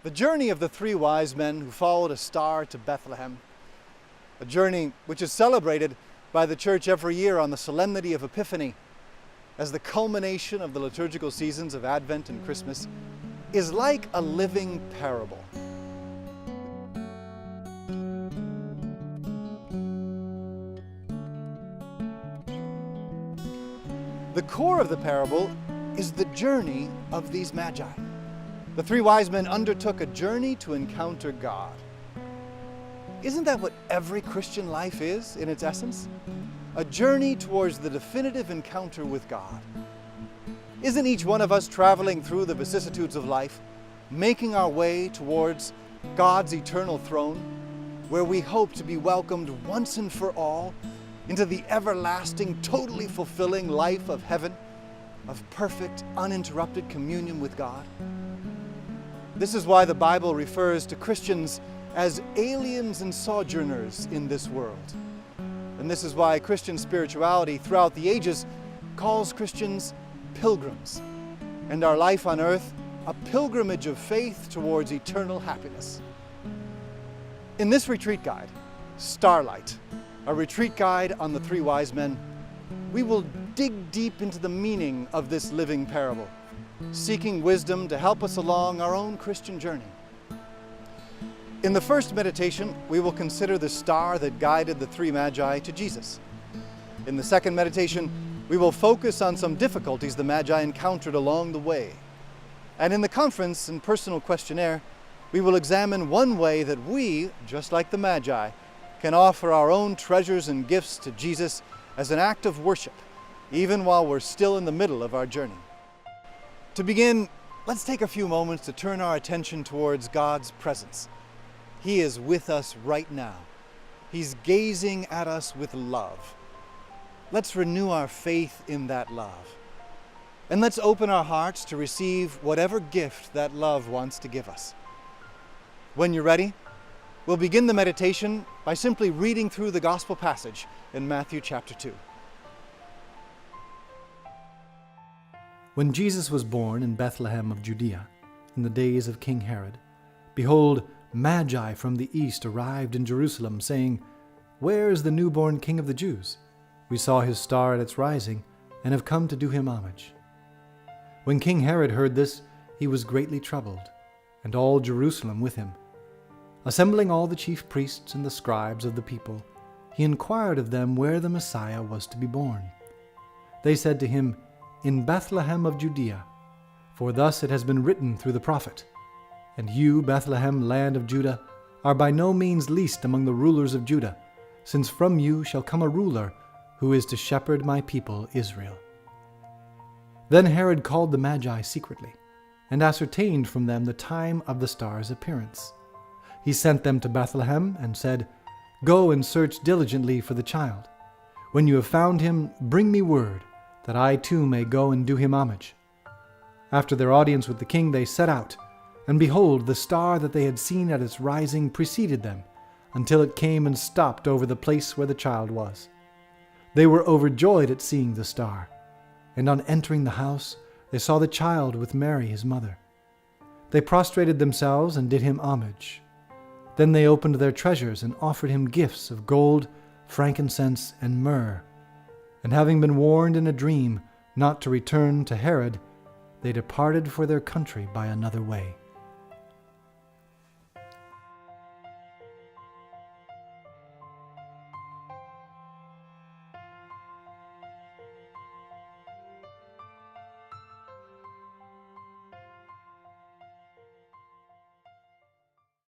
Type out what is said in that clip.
The journey of the three wise men who followed a star to Bethlehem, a journey which is celebrated by the Church every year on the Solemnity of Epiphany as the culmination of the liturgical seasons of Advent and Christmas, is like a living parable. The core of the parable is the journey of these Magi. The three wise men undertook a journey to encounter God. Isn't that what every Christian life is in its essence? A journey towards the definitive encounter with God. Isn't each one of us traveling through the vicissitudes of life, making our way towards God's eternal throne, where we hope to be welcomed once and for all into the everlasting, totally fulfilling life of heaven, of perfect, uninterrupted communion with God? This is why the Bible refers to Christians as aliens and sojourners in this world. And this is why Christian spirituality throughout the ages calls Christians pilgrims, and our life on earth a pilgrimage of faith towards eternal happiness. In this retreat guide, Starlight, a retreat guide on the three wise men, we will dig deep into the meaning of this living parable, seeking wisdom to help us along our own Christian journey. In the first meditation, we will consider the star that guided the three Magi to Jesus. In the second meditation, we will focus on some difficulties the Magi encountered along the way. And in the conference and personal questionnaire, we will examine one way that we, just like the Magi, can offer our own treasures and gifts to Jesus as an act of worship, even while we're still in the middle of our journey. To begin, let's take a few moments to turn our attention towards God's presence. He is with us right now. He's gazing at us with love. Let's renew our faith in that love. And let's open our hearts to receive whatever gift that love wants to give us. When you're ready, we'll begin the meditation by simply reading through the gospel passage in Matthew chapter 2. When Jesus was born in Bethlehem of Judea, in the days of King Herod, behold, Magi from the east arrived in Jerusalem, saying, "Where is the newborn King of the Jews? We saw his star at its rising, and have come to do him homage." When King Herod heard this, he was greatly troubled, and all Jerusalem with him. Assembling all the chief priests and the scribes of the people, he inquired of them where the Messiah was to be born. They said to him, "In Bethlehem of Judea, for thus it has been written through the prophet, and you, Bethlehem, land of Judah, are by no means least among the rulers of Judah, since from you shall come a ruler who is to shepherd my people Israel." Then Herod called the Magi secretly, and ascertained from them the time of the star's appearance. He sent them to Bethlehem and said, "Go and search diligently for the child. When you have found him, bring me word, that I too may go and do him homage." After their audience with the king, they set out, and behold, the star that they had seen at its rising preceded them, until it came and stopped over the place where the child was. They were overjoyed at seeing the star, and on entering the house, they saw the child with Mary his mother. They prostrated themselves and did him homage. Then they opened their treasures and offered him gifts of gold, frankincense, and myrrh. And having been warned in a dream not to return to Herod, they departed for their country by another way.